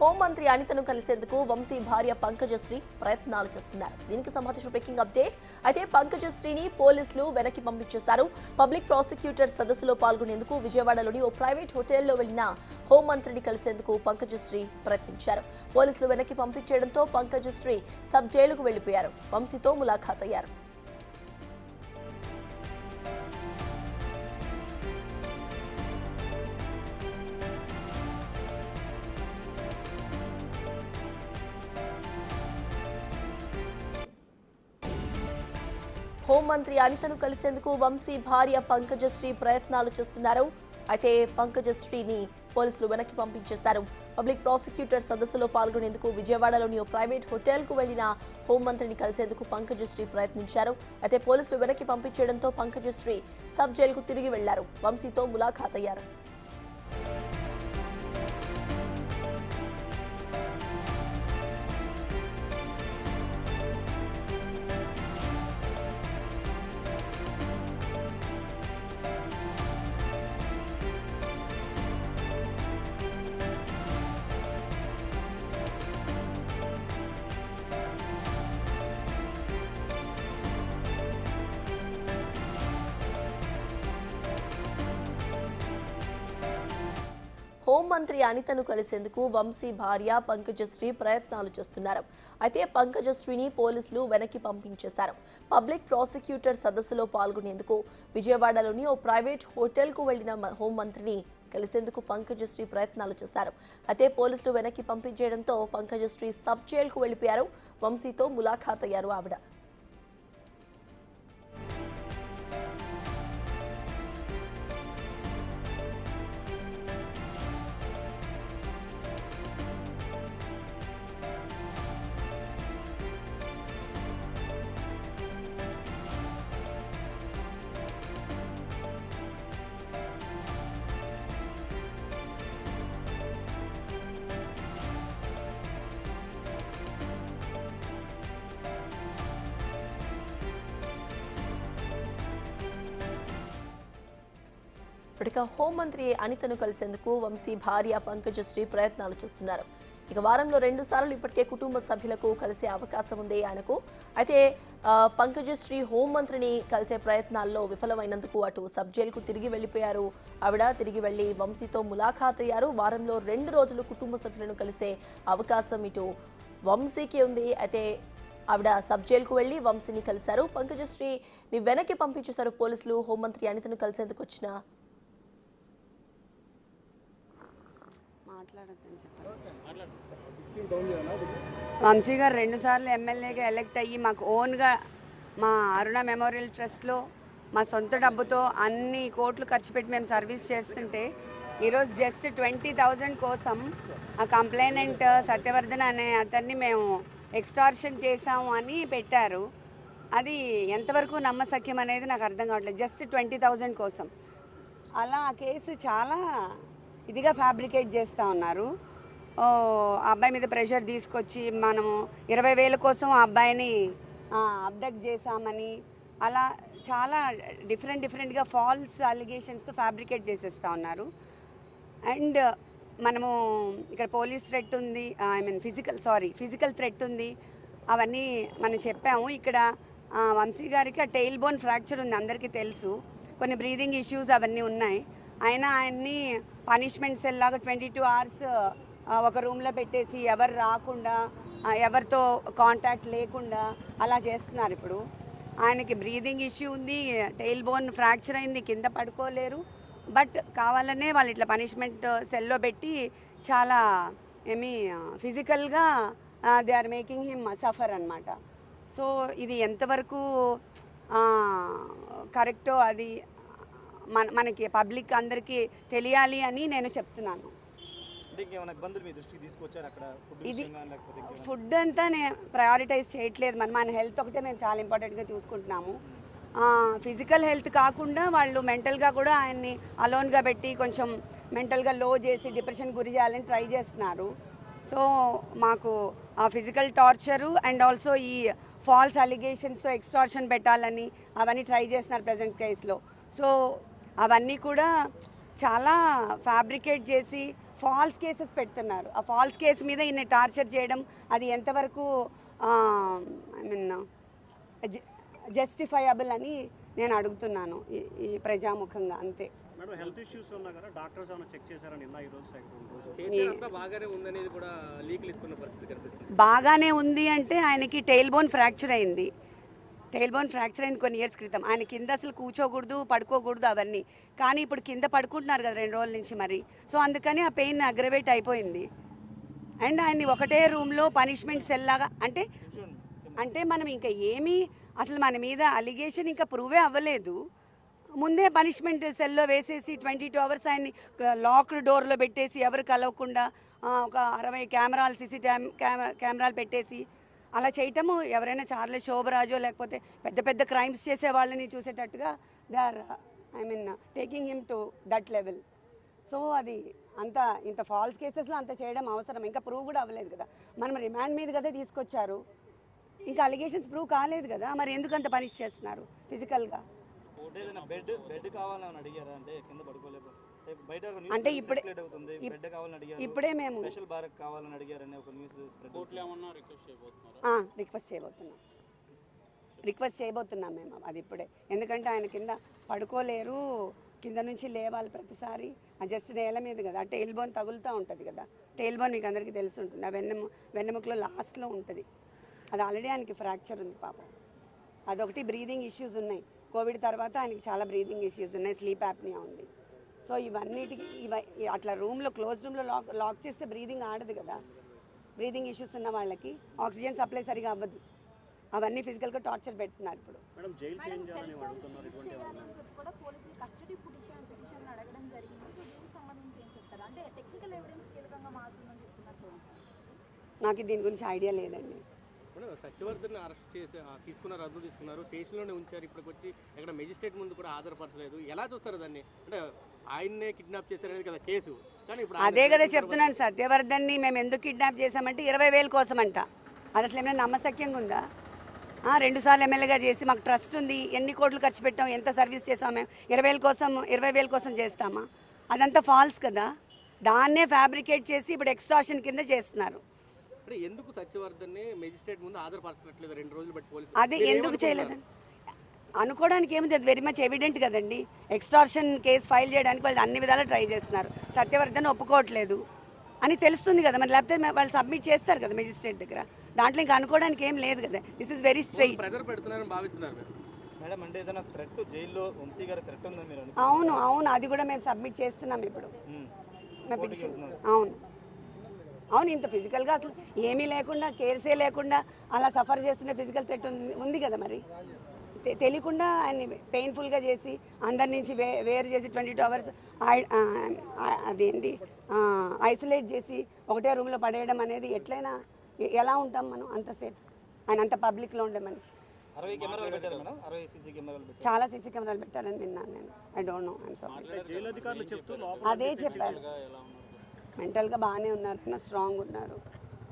హోంమంత్రి అనితను కలిసేందుకు వంశీ భార్య పంకజశ్రీ ప్రయత్నాలు చేస్తున్నారు. దీనికి సంబంధించిన బ్రేకింగ్ అప్డేట్. అయితే పంకజశ్రీని పోలీసులు వెనక్కి పంపించేశారు. పబ్లిక్ ప్రాసిక్యూటర్ సదస్సులో పాల్గొనేందుకు విజయవాడలోని ఓ ప్రైవేట్ హోటల్లో వెళ్లిన హోంమంత్రిని కలిసేందుకు పంకజశ్రీ ప్రయత్నించారు. పోలీసులు వెనక్కి పంపించేయడంతో పంకజశ్రీ సబ్ జైలుకు వెళ్లిపోయారు. వంశీతో ములాఖాత్ అయ్యారు. హోంమంత్రి అనితను కలిసేందుకు వంశీ భార్య పంకజశ్రీ ప్రయత్నాలు చేస్తున్నారు. అయితే పంకజశ్రీని పోలీసులు వెనక్కి పంపించేశారు. పబ్లిక్ ప్రాసిక్యూటర్ సదస్సులో పాల్గొనేందుకు విజయవాడలోని ఓ ప్రైవేట్ హోటల్కు వెళ్లిన హోంమంత్రిని కలిసేందుకు పంకజశ్రీ ప్రయత్నించారు. అయితే పోలీసులు వెనక్కి పంపించేయడంతో పంకజశ్రీ సబ్ జైలుకు తిరిగి వెళ్లారు. వంశీతో ములాఖాత్ అయ్యారు. హోంమంత్రి అనితను కలిసేందుకు వంశీ భార్య పంకజశ్రీ ప్రయత్నాలు చేస్తున్నారు. అయితే పంకజశ్రీని పోలీసులు వెనక్కి పంపించేశారు. పబ్లిక్ ప్రాసిక్యూటర్ సదస్సులో పాల్గొనేందుకు విజయవాడలోని ఓ ప్రైవేట్ హోటల్కు వెళ్లిన హోంమంత్రిని కలిసేందుకు పంకజశ్రీ ప్రయత్నాలు చేశారు. అయితే పోలీసులు వెనక్కి పంపించేయడంతో పంకజశ్రీ సబ్ జైలుకు వెళ్లిపోయారు. వంశీతో ములాఖాత్ అయ్యారు ఆవిడ. ఇప్పటిక హోంమంత్రి అనితను కలిసేందుకు వంశీ భార్య పంకజశ్రీ ప్రయత్నాలు చేస్తున్నారు. ఇక వారంలో 2 సార్లు ఇప్పటికే కుటుంబ సభ్యులకు కలిసే అవకాశం ఉంది ఆయనకు. అయితే పంకజశ్రీ హోంమంత్రిని కలిసే ప్రయత్నాల్లో విఫలమైనందుకు అటు సబ్ జైలుకు తిరిగి వెళ్లిపోయారు. ఆవిడ తిరిగి వెళ్లి వంశీతో ములాఖాత్ అయ్యారు. వారంలో 2 రోజులు కుటుంబ సభ్యులను కలిసే అవకాశం ఇటు వంశీకి ఉంది. అయితే ఆవిడ సబ్ జైలుకు వెళ్లి వంశీని కలిశారు. పంకజశ్రీని వెనక్కి పంపించేశారు పోలీసులు. హోంమంత్రి అనితను కలిసేందుకు వచ్చిన వంశీ గారు 2 సార్లు ఎమ్మెల్యేగా ఎలక్ట్ అయ్యి మాకు ఓన్గా మా అరుణ మెమోరియల్ ట్రస్ట్లో మా సొంత డబ్బుతో అన్ని కోట్లు ఖర్చు పెట్టి మేము సర్వీస్ చేస్తుంటే ఈరోజు జస్ట్ 20,000 కోసం ఆ కంప్లైనెంట్ సత్యవర్ధన్ అనే అతన్ని మేము ఎక్స్టార్షన్ చేసాము అని పెట్టారు. అది ఎంతవరకు నమ్మశక్యం అనేది నాకు అర్థం కావట్లేదు. జస్ట్ 20,000 కోసం అలా ఆ కేసు చాలా ఇదిగా ఫ్యాబ్రికేట్ చేస్తూ ఉన్నారు. ఆ అబ్బాయి మీద ప్రెషర్ తీసుకొచ్చి మనము 20,000 కోసం ఆ అబ్బాయిని అబ్డక్ట్ చేశామని అలా చాలా డిఫరెంట్గా ఫాల్స్ అలిగేషన్స్తో ఫ్యాబ్రికేట్ చేసేస్తూ ఉన్నారు. అండ్ మనము ఇక్కడ పోలీస్ థ్రెట్ ఉంది, ఫిజికల్ థ్రెట్ ఉంది, అవన్నీ మనం చెప్పాము. ఇక్కడ వంశీ గారికి ఆ టెయిల్ బోన్ ఫ్రాక్చర్ ఉంది, అందరికీ తెలుసు. కొన్ని బ్రీదింగ్ ఇష్యూస్ అవన్నీ ఉన్నాయి. అయినా ఆయన్ని పనిష్మెంట్ సెల్ లాగా 22 hours ఒక రూమ్లో పెట్టేసి ఎవరు రాకుండా ఎవరితో కాంటాక్ట్ లేకుండా అలా చేస్తున్నారు. ఇప్పుడు ఆయనకి బ్రీదింగ్ ఇష్యూ ఉంది, టెయిల్ బోన్ ఫ్రాక్చర్ అయింది, కింద పడుకోలేరు. బట్ కావాలనే వాళ్ళు ఇట్లా పనిష్మెంట్ సెల్లో పెట్టి చాలా ఫిజికల్గా they are making him suffer అనమాట. సో ఇది ఎంతవరకు కరెక్టో అది మనకి పబ్లిక్ అందరికీ తెలియాలి అని నేను చెప్తున్నాను. ఇది ఫుడ్ అంతా నేను ప్రయారిటైజ్ చేయట్లేదు. మన హెల్త్ ఒకటే మేము చాలా ఇంపార్టెంట్గా చూసుకుంటున్నాము. ఫిజికల్ హెల్త్ కాకుండా వాళ్ళు మెంటల్గా కూడా ఆయన్ని అలోన్గా పెట్టి కొంచెం మెంటల్గా లో చేసి డిప్రెషన్ గురి చేయాలని ట్రై చేస్తున్నారు. సో మాకు ఆ ఫిజికల్ టార్చరు అండ్ ఆల్సో ఈ ఫాల్స్ అలిగేషన్స్తో ఎక్స్టార్షన్ పెట్టాలని అవన్నీ ట్రై చేస్తున్నారు ప్రజెంట్ కేసులో. సో అవన్నీ కూడా చాలా ఫ్యాబ్రికేట్ చేసి ఫాల్స్ కేసెస్ పెడుతున్నారు. ఆ ఫాల్స్ కేసు మీద ఈయన టార్చర్ చేయడం అది ఎంతవరకు ఐ మీన్ జస్టిఫైయబుల్ అని నేను అడుగుతున్నాను ఈ ప్రజాముఖంగా, అంతే. మేడం హెల్త్ ఇష్యూస్ ఉన్నా కదా డాక్టర్స్ ఏమైనా చెక్ చేశారని నిన్న ఈ రోజు బాగానే ఉందనేది కూడా లీకులు ఇస్తున్న పరిస్థితి కనిపిస్తుంది. బాగానే ఉంది అంటే ఆయనకి టెయిల్ బోన్ ఫ్రాక్చర్ అయింది. టెయిల్ బోన్ ఫ్రాక్చర్ అయింది కొన్ని ఇయర్స్ క్రితం. ఆయన కింద అసలు కూర్చోకూడదు, పడుకోకూడదు అవన్నీ. కానీ ఇప్పుడు కింద పడుకుంటున్నారు కదా 2 రోజుల నుంచి మరి. సో అందుకని ఆ పెయిన్ అగ్రవేట్ అయిపోయింది. అండ్ ఆయన్ని ఒకటే రూమ్లో పనిష్మెంట్ సెల్ లాగా అంటే మనం ఇంకా ఏమీ అసలు మన మీద అలిగేషన్ ఇంకా ప్రూవే అవ్వలేదు. ముందే పనిష్మెంట్ సెల్లో వేసేసి 22 అవర్స్ ఆయన్ని లాక్డ్ డోర్లో పెట్టేసి ఎవరు కలవకుండా ఒక 60 కెమెరాలు కెమెరాలు పెట్టేసి అలా చేయటము ఎవరైనా చార్లెస్ శోభరాజో లేకపోతే పెద్ద పెద్ద క్రైమ్స్ చేసే వాళ్ళని చూసేటట్టుగా they are taking him to that level. So అది అంత ఇంత ఫాల్స్ కేసెస్లో అంత చేయడం అవసరం? ఇంకా ప్రూవ్ కూడా అవ్వలేదు కదా. మనం రిమాండ్ మీద కదా తీసుకొచ్చారు, ఇంకా అలిగేషన్స్ ప్రూవ్ కాలేదు కదా. మరి ఎందుకు అంత పనిష్ చేస్తున్నారు ఫిజికల్గా? అంటే ఇప్పుడే మేము రిక్వెస్ట్ చేయబోతున్నాం మేము అది ఇప్పుడే. ఎందుకంటే ఆయన కింద పడుకోలేరు, కింద నుంచి లేవాలి ప్రతిసారి. జస్ట్ నేల మీద కదా, ఆ టెయిల్ బోన్ తగులుతూ ఉంటుంది కదా. టెయిల్ బోన్ మీకు అందరికీ తెలిసి ఉంటుంది, ఆ వెన్నెముకలో లాస్ట్లో ఉంటుంది. అది ఆల్రెడీ ఆయనకి ఫ్రాక్చర్ ఉంది పాపం. అదొకటి. బ్రీదింగ్ ఇష్యూస్ ఉన్నాయి. కోవిడ్ తర్వాత ఆయనకి చాలా బ్రీదింగ్ ఇష్యూస్ ఉన్నాయి, స్లీప్ యాప్నియా ఉంది. సో ఇవన్నిటికి అట్లా రూమ్లో క్లోజ్ రూమ్లో లాక్ చేస్తే బ్రీదింగ్ ఆడదు కదా. బ్రీదింగ్ ఇష్యూస్ ఉన్న వాళ్ళకి ఆక్సిజన్ సప్లై సరిగా అవ్వదు. అవన్నీ ఫిజికల్గా టార్చర్ పెడుతున్నారు ఇప్పుడు. నాకు దీని గురించి ఐడియా లేదండి. సత్యవర్ధన్ అరెస్ట్ చేసి తీసుకున్నారు, రద్దు తీసుకున్నారు, స్టేషన్లోనే ఉంచారు. ఇప్పటికి వచ్చి ఎక్కడ మెజిస్ట్రేట్ ముందు కూడా హాజరుపరచలేదు. ఎలా చూస్తారు దాన్ని? అంటే ఆయన్నే కిడ్నాప్ చేశారనేది కదా కేసు. కానీ ఇప్పుడు అదే కదా చెప్తున్నాను. సత్యవర్ధన్ని మేము ఎందుకు కిడ్నాప్ చేశామంటే 20,000 కోసం అంట. అది అసలు ఏమైనా నమ్మశక్యంగా ఉందా? 2 సార్లు ఎమ్మెల్యేగా చేసి మాకు ట్రస్ట్ ఉంది, ఎన్ని కోట్లు ఖర్చు పెట్టాం, ఎంత సర్వీస్ చేసాం మేము, 20,000 కోసం చేస్తామా? అదంతా ఫాల్స్ కదా. దాన్నే ఫ్యాబ్రికేట్ చేసి ఇప్పుడు ఎక్స్టార్షన్ కింద చేస్తున్నారు. ఎందుకు సత్యవర్ధన్ని మెజిస్ట్రేట్ ముందు హాజరుపరచట్లేదు 2 రోజులు బట్టి పోలీసులు? అదే ఎందుకు చేయలేదని అనుకోవడానికి ఏముంది, అది వెరీ మచ్ ఎవిడెంట్ కదండి. ఎక్స్టార్షన్ కేసు ఫైల్ చేయడానికి వాళ్ళు అన్ని విధాలా ట్రై చేస్తున్నారు. సత్యవర్ధన్ ఒప్పుకోవట్లేదు అని తెలుస్తుంది కదా మరి. లేకపోతే వాళ్ళు సబ్మిట్ చేస్తారు కదా మెజిస్ట్రేట్ దగ్గర. దాంట్లో ఇంకా అనుకోవడానికి ఏం లేదు కదా. This is very straight. అవును అవును, అది కూడా మేము సబ్మిట్ చేస్తున్నాం ఇప్పుడు. అవును, ఇంత ఫిజికల్గా అసలు ఏమీ లేకుండా, కేర్సే లేకుండా అలా సఫర్ చేస్తున్న ఫిజికల్ థ్రెట్ ఉంది కదా మరి. తెలియకుండా ఆయన్ని పెయిన్ఫుల్గా చేసి అందరి నుంచి వేరు చేసి 22 అవర్స్ అదేంటి ఐసోలేట్ చేసి ఒకటే రూమ్లో పడేయడం అనేది ఎట్లయినా ఎలా ఉంటాం మనం అంతసేపు? ఆయన అంత పబ్లిక్లో ఉండే మనిషి. చాలా సీసీ కెమెరాలు పెట్టారని విన్నాను నేను. I don't know, I'm sorry. అదే చెప్పారు, మెంటల్గా బాగానే ఉన్నారు, స్ట్రాంగ్ ఉన్నారు.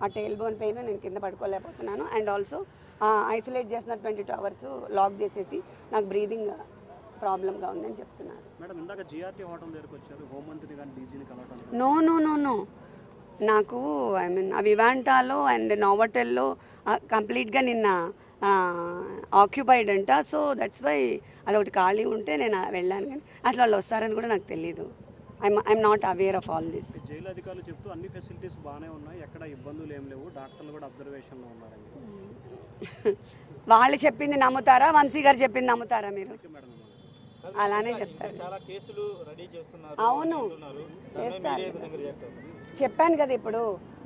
ఆ టెయిల్ బోన్ పెయిన్ నేను కింద పడుకోలేకపోతున్నాను. అండ్ ఆల్సో ఐసోలేట్ చేసిన 22 అవర్స్ లాక్ చేసేసి నాకు బ్రీదింగ్ ప్రాబ్లంగా ఉందని చెప్తున్నారు. నో నో నో నో, నాకు ఐ మీన్ ఆ వివాంటాలో అండ్ నోవోటెల్లో కంప్లీట్గా నిన్న ఆక్యుపైడ్ అంట. సో దట్స్ వై అదొకటి ఖాళీ ఉంటే నేను వెళ్ళాను. కానీ అసలు వాళ్ళు వస్తారని కూడా నాకు తెలీదు. I'm not aware of all this. Jail అధికారులు చెప్తూ అన్ని ఫెసిలిటీస్ బాగానే ఉన్నాయి, ఎక్కడ ఇబ్బందులు ఏం లేవు, డాక్టర్లు కూడా అబ్జర్వేషన్లో ఉన్నారని. వాళ్ళు చెప్పింది నమ్ముతారా, వంశీ గారు చెప్పింది నమ్ముతారా మీరు? అలానే చెప్తారు. అవును చేస్తారు, చెప్పాను కదా ఇప్పుడు.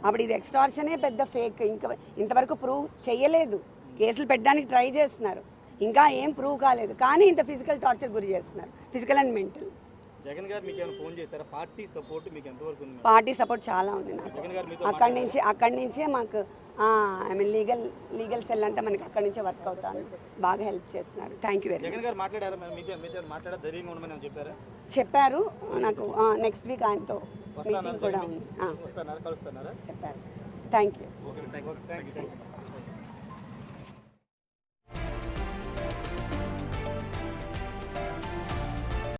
అప్పుడు ఇది ఎక్స్టార్షనే పెద్ద ఫేక్. ఇంకా ఇంతవరకు ప్రూవ్ చేయలేదు. కేసులు పెట్టడానికి ట్రై చేస్తున్నారు, ఇంకా ఏం ప్రూవ్ కాలేదు. కానీ ఇంత ఫిజికల్ టార్చర్ గురి చేస్తున్నారు, ఫిజికల్ అండ్ మెంటల్. జగన్ గారు మీకు ఏమైనా ఫోన్ చేశారా? పార్టీ సపోర్ట్ మీకు ఎంతవరకు ఉంది? పార్టీ సపోర్ట్ చాలా ఉంది నాకు. అక్కడి నుంచే మాకు ఐ మీన్ లీగల్ సెల్ అంతా మనకి అక్కడి నుంచే వర్క్ అవుతాను. బాగా హెల్ప్ చేస్తున్నారు. Thank you very much. Jagan గారు మాట్లాడారా? మాట్లాడా ధైర్యంగా ఉండమని చెప్పారా? చెప్పారు నాకు. నెక్స్ట్ వీక్ ఆయనతో మీటింగ్ కూడా ఉంది. కలుస్తున్నారా? చెప్పారు. Thank you.